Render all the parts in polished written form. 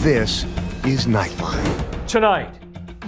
This is Nightline. Tonight,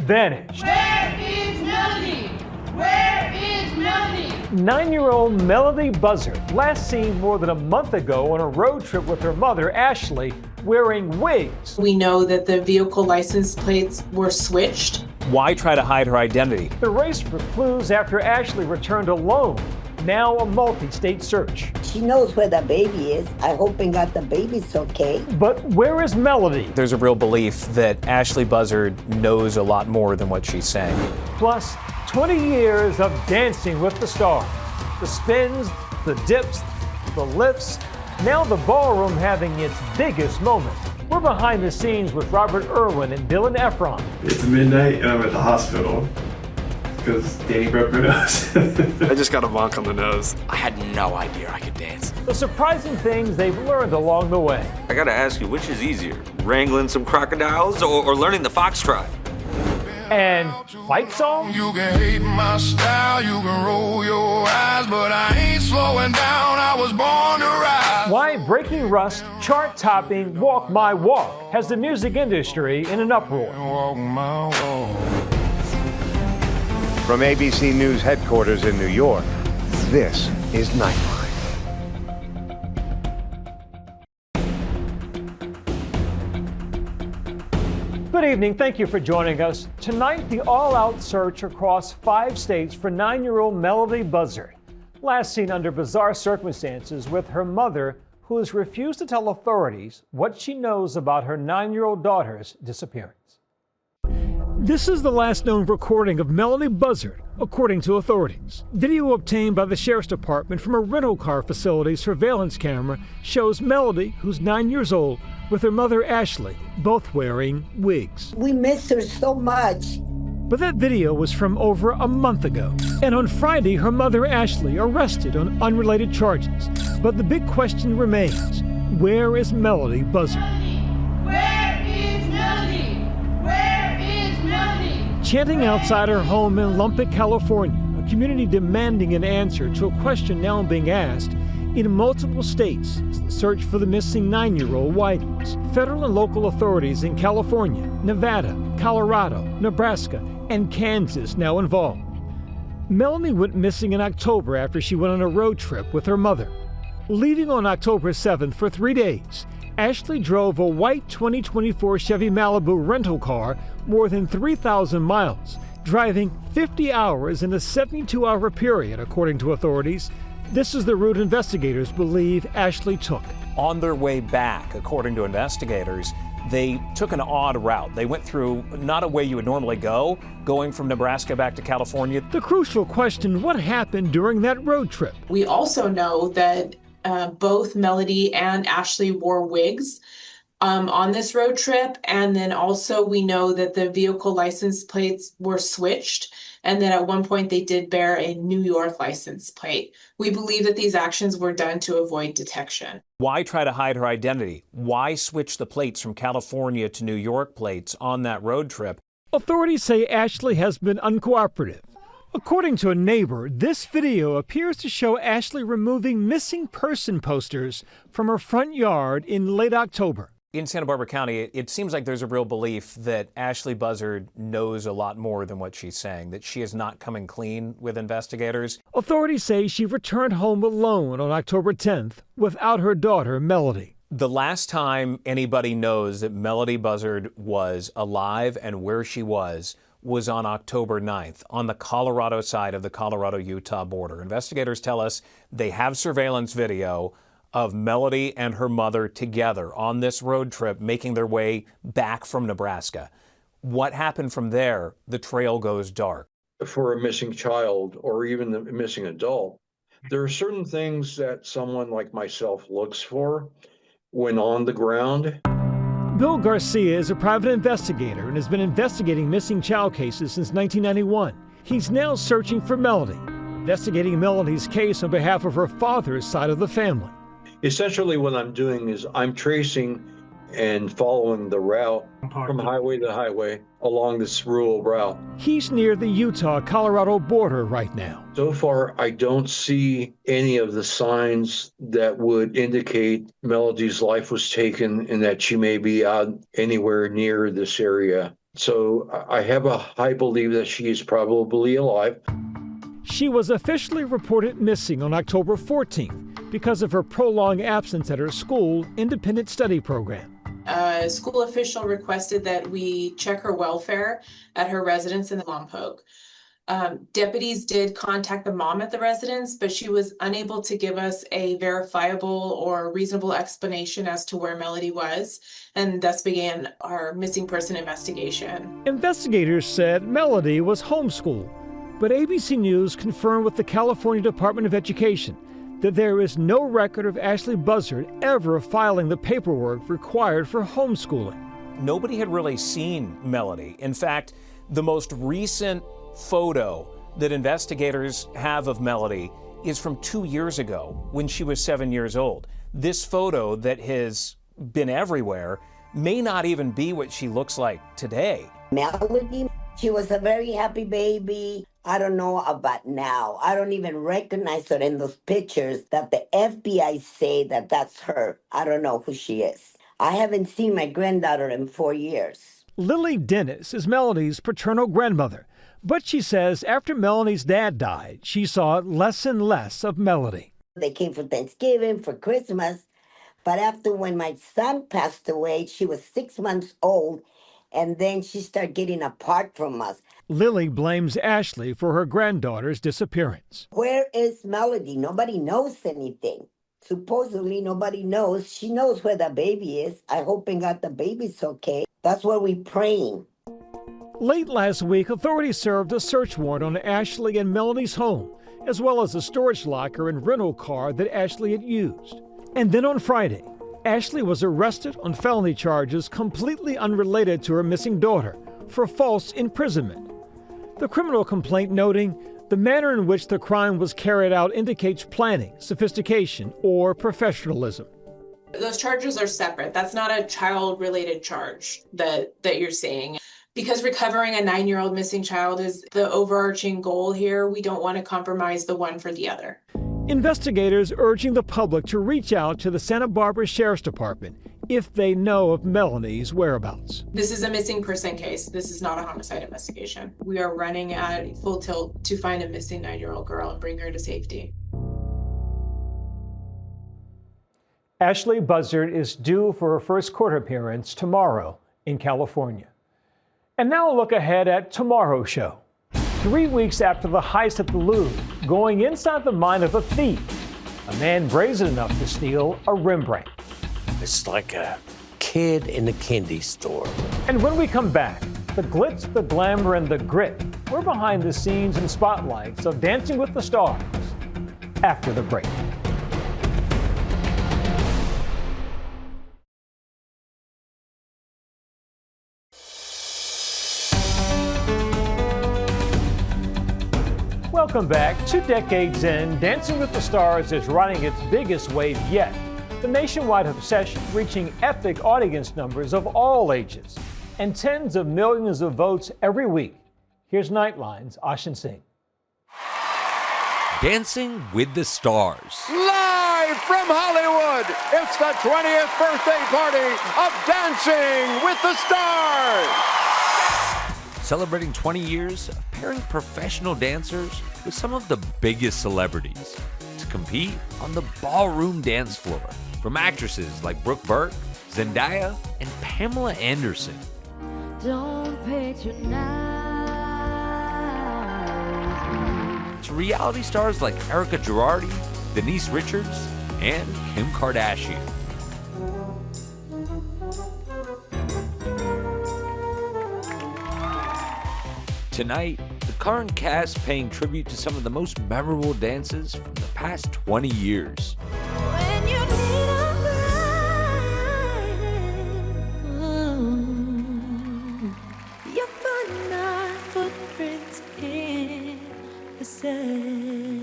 vanished. Where is Melodee? Where is Melodee? 9-year-old Melodee Buzzard, last seen more than a month ago on a road trip with her mother, Ashley, wearing wigs. We know that the vehicle license plates were switched. Why try to hide her identity? The race for clues after Ashley returned alone. Now a multi-state search. She knows where the baby is. I hope and God the baby's okay. But where is Melodee? There's a real belief that Ashley Buzzard knows a lot more than what she's saying. Plus, 20 years of dancing with the stars. The spins, the dips, the lifts. Now the ballroom having its biggest moment. We're behind the scenes with Robert Irwin and Dylan Efron. It's midnight and I'm at the hospital because Danny broke her nose. I just got a bonk on the nose. I had no idea I could dance. The surprising things they've learned along the way. I gotta ask you, which is easier? Wrangling some crocodiles or learning the foxtrot? And fight song? You can hate my style, you can roll your eyes, but I ain't slowing down, I was born to rise. Why Breaking Rust, chart-topping Walk My Walk has the music industry in an uproar. Walk my walk. From ABC News headquarters in New York, this is Nightline. Good evening. Thank you for joining us. Tonight, the all-out search across 5 states for 9-year-old Melodee Buzzard. Last seen under bizarre circumstances with her mother, who has refused to tell authorities what she knows about her 9-year-old daughter's disappearance. This is the last known recording of Melodee Buzzard, according to authorities. Video obtained by the Sheriff's Department from a rental car facility's surveillance camera shows Melodee, who's 9 years old, with her mother Ashley, both wearing wigs. We miss her so much. But that video was from over a month ago. And on Friday, her mother Ashley arrested on unrelated charges. But the big question remains, where is Melodee Buzzard? Where is Melodee? Where is Melodee? Chanting outside her home in Lumpec, California, a community demanding an answer to a question now being asked in multiple states as the search for the missing 9-year-old widens. Federal and local authorities in California, Nevada, Colorado, Nebraska, and Kansas now involved. Melodee went missing in October after she went on a road trip with her mother. Leaving on October 7th for 3 days, Ashley drove a white 2024 Chevy Malibu rental car more than 3,000 miles, driving 50 hours in a 72-hour period, according to authorities. This is the route investigators believe Ashley took. On their way back, according to investigators, they took an odd route. They went through not a way you would normally go, going from Nebraska back to California. The crucial question, what happened during that road trip? We also know that both Melodee and Ashley wore wigs on this road trip. And then also we know that the vehicle license plates were switched. And then at one point they did bear a New York license plate. We believe that these actions were done to avoid detection. Why try to hide her identity? Why switch the plates from California to New York plates on that road trip? Authorities say Ashley has been uncooperative. According to a neighbor, this video appears to show Ashley removing missing person posters from her front yard in late October. In Santa Barbara County, it seems like there's a real belief that Ashley Buzzard knows a lot more than what she's saying, that she is not coming clean with investigators. Authorities say she returned home alone on October 10th without her daughter, Melodee. The last time anybody knows that Melodee Buzzard was alive and where she was on October 9th on the Colorado side of the Colorado-Utah border. Investigators tell us they have surveillance video of Melodee and her mother together on this road trip, making their way back from Nebraska. What happened from there? The trail goes dark. For a missing child or even a missing adult, there are certain things that someone like myself looks for when on the ground. Bill Garcia is a private investigator and has been investigating missing child cases since 1991. He's now searching for Melodee, investigating Melodee's case on behalf of her father's side of the family. Essentially what I'm doing is I'm tracing and following the route from highway to highway along this rural route. He's near the Utah-Colorado border right now. So far, I don't see any of the signs that would indicate Melodee's life was taken and that she may be out anywhere near this area. So I have a high belief that she is probably alive. She was officially reported missing on October 14th because of her prolonged absence at her school independent study program. A school official requested that we check her welfare at her residence in Lompoc. Deputies did contact the mom at the residence, but she was unable to give us a verifiable or reasonable explanation as to where Melodee was, and thus began our missing person investigation. Investigators said Melodee was homeschooled, but ABC News confirmed with the California Department of Education that there is no record of Ashley Buzzard ever filing the paperwork required for homeschooling. Nobody had really seen Melodee. In fact, the most recent photo that investigators have of Melodee is from 2 years ago when she was 7 years old. This photo that has been everywhere may not even be what she looks like today. Melodee, she was a very happy baby. I don't know about now. I don't even recognize her in those pictures that the FBI say that that's her. I don't know who she is. I haven't seen my granddaughter in 4 years. Lily Dennis is Melodee's paternal grandmother, but she says after Melodee's dad died, she saw less and less of Melodee. They came for Thanksgiving, for Christmas, but after when my son passed away, she was 6 months old, and then she started getting apart from us. Lily blames Ashley for her granddaughter's disappearance. Where is Melodee? Nobody knows anything. Supposedly nobody knows. She knows where the baby is. I hope and God the baby's okay. That's what we're praying. Late last week, authorities served a search warrant on Ashley and Melodee's home, as well as a storage locker and rental car that Ashley had used. And then on Friday, Ashley was arrested on felony charges completely unrelated to her missing daughter for false imprisonment. The criminal complaint noting the manner in which the crime was carried out indicates planning, sophistication, or professionalism. Those charges are separate. That's not a child-related charge that you're seeing. Because recovering a 9-year-old missing child is the overarching goal here, we don't want to compromise the one for the other. Investigators urging the public to reach out to the Santa Barbara Sheriff's Department if they know of Melodee's whereabouts. This is a missing person case. This is not a homicide investigation. We are running at full tilt to find a missing 9-year-old girl and bring her to safety. Ashley Buzzard is due for her first court appearance tomorrow in California. And now a look ahead at tomorrow's show. 3 weeks after the heist at the Louvre, going inside the mind of a thief, a man brazen enough to steal a Rembrandt. It's like a kid in a candy store. And when we come back, the glitz, the glamour, and the grit. We're behind the scenes and spotlights of Dancing with the Stars after the break. Welcome back. 2 decades in, Dancing with the Stars is riding its biggest wave yet. The nationwide obsession reaching epic audience numbers of all ages and tens of millions of votes every week. Here's Nightline's Ashin Singh. Dancing with the Stars. Live from Hollywood, it's the 20th birthday party of Dancing with the Stars. Celebrating 20 years of pairing professional dancers with some of the biggest celebrities to compete on the ballroom dance floor. From actresses like Brooke Burke, Zendaya, and Pamela Anderson. Don't patronize me. To reality stars like Erica Girardi, Denise Richards, and Kim Kardashian. Tonight, the current cast paying tribute to some of the most memorable dances from the past 20 years. When you need a friend, you find my footprints in the sand.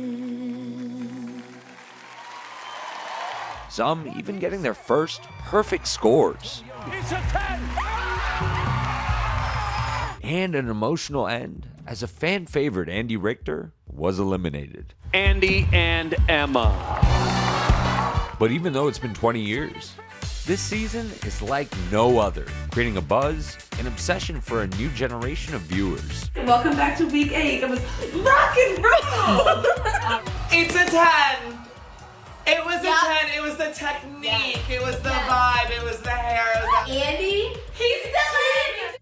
some even getting their first perfect scores. It's a 10! And an emotional end as a fan favorite Andy Richter was eliminated. Andy and Emma. But even though it's been 20 years, this season is like no other, creating a buzz, an obsession for a new generation of viewers. Welcome back to week 8. It was rock and roll. It's a 10. It was a 10. It was the technique. It was the vibe. It was the hair. It was Andy, he's still in.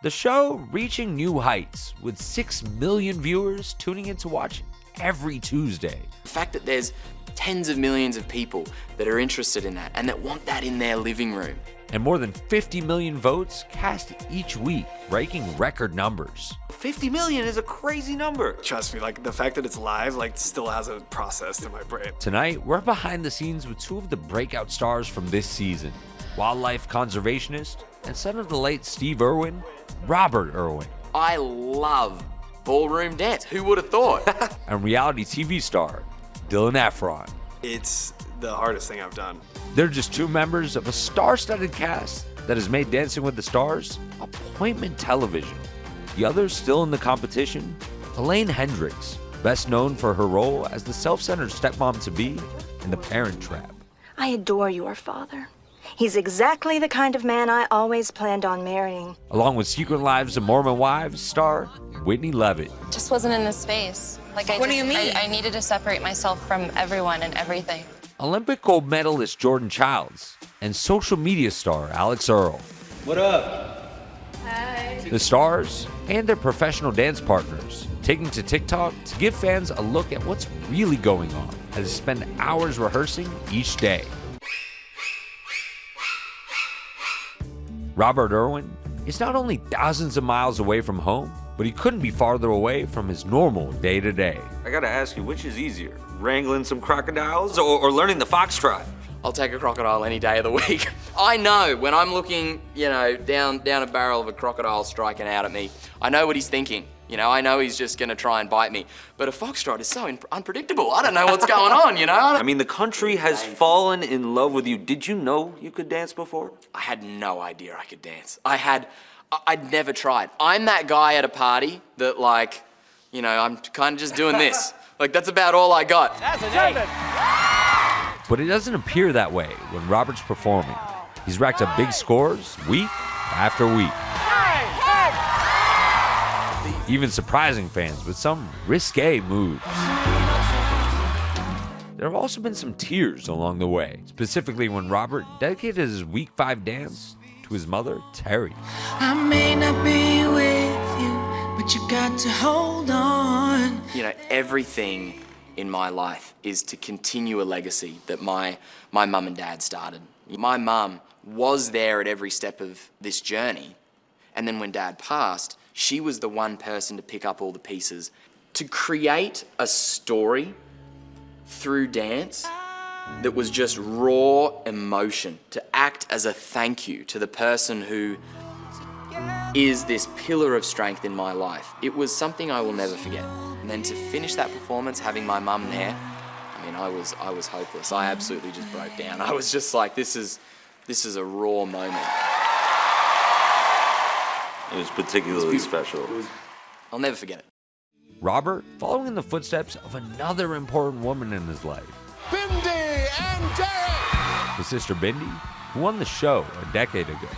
The show reaching new heights with 6 million viewers tuning in to watch every Tuesday. The fact that there's tens of millions of people that are interested in that and that want that in their living room. And more than 50 million votes cast each week, breaking record numbers. 50 million is a crazy number. Trust me, like the fact that it's live, like still hasn't processed in my brain. Tonight, we're behind the scenes with 2 of the breakout stars from this season. Wildlife conservationist and son of the late Steve Irwin, Robert Irwin. I love ballroom dance. Who would have thought? And reality TV star, Dylan Efron. It's the hardest thing I've done. They're just 2 members of a star-studded cast that has made Dancing with the Stars appointment television. The others still in the competition, Elaine Hendricks, best known for her role as the self-centered stepmom-to-be in The Parent Trap. I adore your father. He's exactly the kind of man I always planned on marrying. Along with Secret Lives of Mormon Wives star Whitney Levitt. Just wasn't in the space. What do you mean? I needed to separate myself from everyone and everything. Olympic gold medalist Jordan Childs and social media star Alex Earl. What up? Hi. The stars and their professional dance partners taking to TikTok to give fans a look at what's really going on as they spend hours rehearsing each day. Robert Irwin is not only thousands of miles away from home, but he couldn't be farther away from his normal day-to-day. I gotta ask you, which is easier? Wrangling some crocodiles or learning the foxtrot? I'll take a crocodile any day of the week. I know when I'm looking, down a barrel of a crocodile striking out at me, I know what he's thinking. I know he's just gonna try and bite me. But a foxtrot is so unpredictable. I don't know what's going on, I mean, the country has fallen in love with you. Did you know you could dance before? I had no idea I could dance. I'd never tried. I'm that guy at a party that I'm kind of just doing this. That's about all I got. That's an 8. But it doesn't appear that way when Robert's performing. He's racked up big scores week after week. Even surprising fans with some risque moves. There have also been some tears along the way, specifically when Robert dedicated his Week 5 dance to his mother, Terry. I may not be with you, but you got to hold on. Everything in my life is to continue a legacy that my mum and dad started. My mum was there at every step of this journey, and then when Dad passed, she was the one person to pick up all the pieces. To create a story through dance that was just raw emotion, to act as a thank you to the person who is this pillar of strength in my life. It was something I will never forget. And then to finish that performance, having my mum there, I was hopeless. I absolutely just broke down. I was just like, this is a raw moment. It was particularly special. I'll never forget it. Robert, following in the footsteps of another important woman in his life. Bindi and Derek! His sister Bindi, who won the show a decade ago.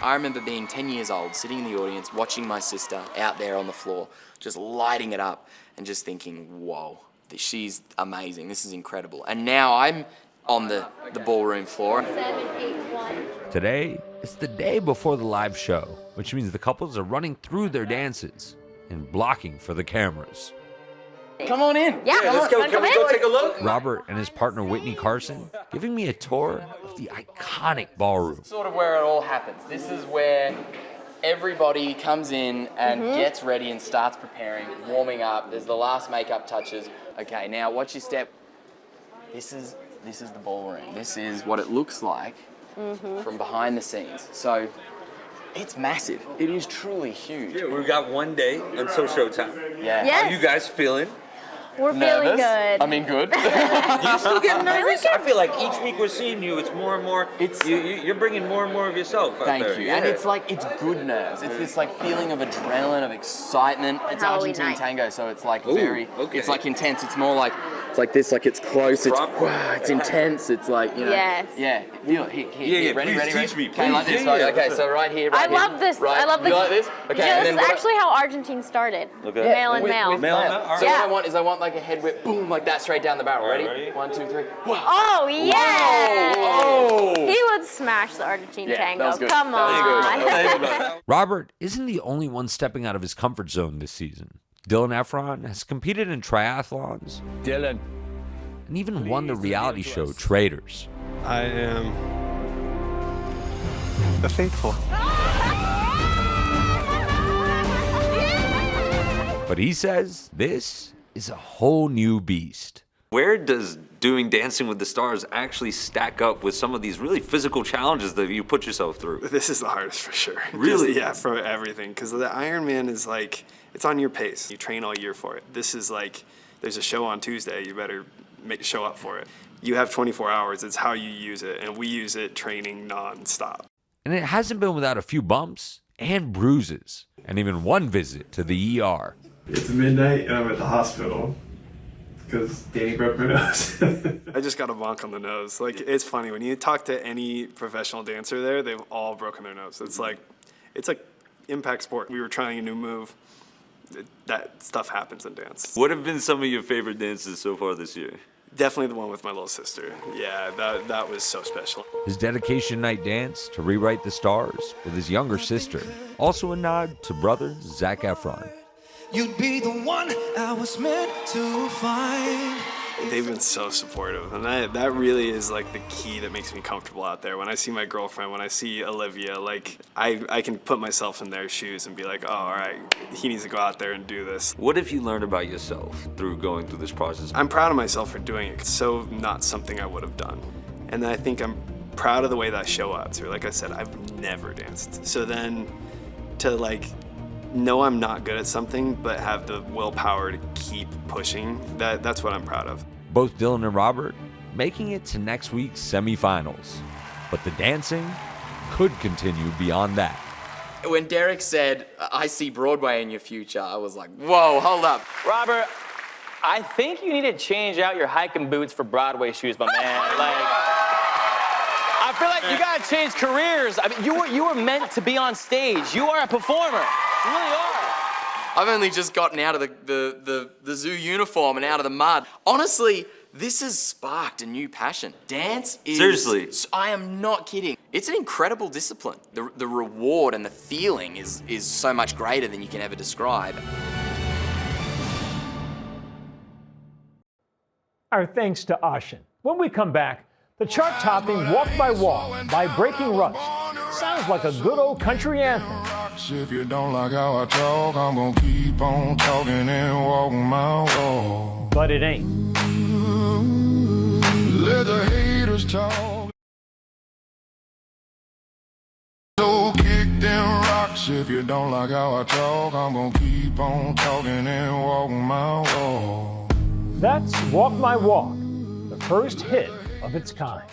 I remember being 10 years old, sitting in the audience, watching my sister out there on the floor, just lighting it up and just thinking, whoa, she's amazing, this is incredible. And now I'm on the ballroom floor. 7, 8, 1. Today, it's the day before the live show, which means the couples are running through their dances and blocking for the cameras. Come on in. Yeah, let's go. Can we go take a look? Robert and his partner Whitney Carson giving me a tour of the iconic ballroom. Sort of where it all happens. This is where everybody comes in and gets ready and starts preparing, warming up. There's the last makeup touches. Okay, now watch your step. This is the ballroom. This is what it looks like from behind the scenes. So it's massive. It is truly huge. Yeah, we've got one day until showtime. Yeah. Yes. How are you guys feeling? We're feeling good. I mean, good. You still get nervous? I feel like each week we're seeing you, it's more and more. You're bringing more and more of yourself out Thank there. you. Yeah. And it's like, it's good nerves. It's this like feeling of adrenaline, of excitement. It's Argentine tango, so it's like it's like intense. It's more like, it's like this, like it's close, it's wow, it's intense, it's like, you know. Yes. Yeah, feel it. Here, ready, please ready? teach me, Okay, please. like this, Yeah, right? yeah. Okay, so right here, I right here. love this. Right. I love the. You like this? Okay, Yeah, and this then is actually how Argentine started. Okay. Male and male. With male. All right. So what I want is I want like a head whip, boom, like that straight down the barrel. All right, Ready? ready? 1, 2, 3. Wow. Oh yeah! Whoa. He would smash the Argentine tango. that was good. Come on. Robert isn't the only one stepping out of his comfort zone this season. Dylan Efron has competed in triathlons. Dylan. And even won the reality show Traders. I am the faithful. But he says this is a whole new beast. Where does doing Dancing with the Stars actually stack up with some of these really physical challenges that you put yourself through? This is the hardest for sure. Really? Yeah, for everything. Because the Ironman is like, it's on your pace. You train all year for it. This is like, there's a show on Tuesday, you better show up for it. You have 24 hours, it's how you use it, and we use it training non-stop. And it hasn't been without a few bumps and bruises, and even one visit to the ER. It's midnight and I'm at the hospital because Danny broke my nose. I just got a bonk on the nose. Like, it's funny, when you talk to any professional dancer there, they've all broken their nose. It's like impact sport. We were trying a new move. That stuff happens in dance. What have been some of your favorite dances so far this year? Definitely the one with my little sister. Yeah, that was so special. His dedication night dance to rewrite the stars with his younger sister. Also a nod to brother Zac Efron. You'd be the one I was meant to find. They've been so supportive, and that really is like the key that makes me comfortable out there. When I see my girlfriend, when I see Olivia, like I can put myself in their shoes and be like, oh, all right, he needs to go out there and do this. What have you learned about yourself through going through this process? I'm proud of myself for doing it. It's so not something I would have done. And I think I'm proud of the way that I show up too. Like I said, I've never danced. So then to like know I'm not good at something, but have the willpower to keep pushing, that's what I'm proud of. Both Dylan and Robert making it to next week's semifinals. But the dancing could continue beyond that. When Derek said, I see Broadway in your future, I was like, whoa, hold up. Robert, I think you need to change out your hiking boots for Broadway shoes, my man. Like, I feel like you gotta change careers. I mean, you were meant to be on stage. You are a performer. You really are. I've only just gotten out of the zoo uniform and out of the mud. Honestly, this has sparked a new passion. Dance is... Seriously? I am not kidding. It's an incredible discipline. The reward and the feeling is so much greater than you can ever describe. Our thanks to Ashen. When we come back, the chart-topping Walk by Walk by Breaking Rust sounds like a good old country anthem. If you don't like how I talk, I'm gonna keep on talking and walk my walk. But it ain't. Let the haters talk. So kick them rocks. If you don't like how I talk, I'm gonna keep on talking and walk my walk. That's Walk My Walk, the first hit of its kind.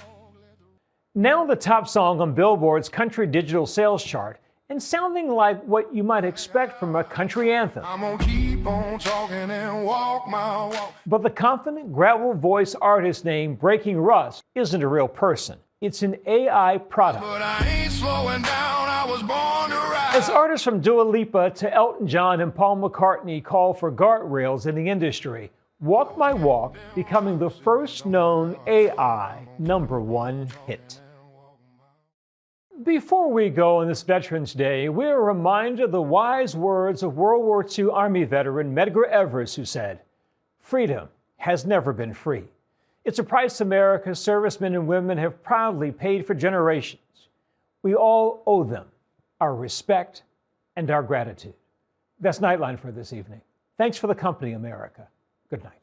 Now the top song on Billboard's country digital sales chart, and sounding like what you might expect from a country anthem. I'm gonna keep on talking and walk my walk. But the confident gravel voice artist named Breaking Rust isn't a real person. It's an AI product. But I ain't slowing down, I was born to ride. As artists from Dua Lipa to Elton John and Paul McCartney call for guardrails in the industry, Walk My Walk becoming the first known AI #1 hit. Before we go on this Veterans Day, we're reminded of the wise words of World War II Army veteran Medgar Evers, who said, "Freedom has never been free. It's a price America's servicemen and women have proudly paid for generations. We all owe them our respect and our gratitude." That's Nightline for this evening. Thanks for the company, America. Good night.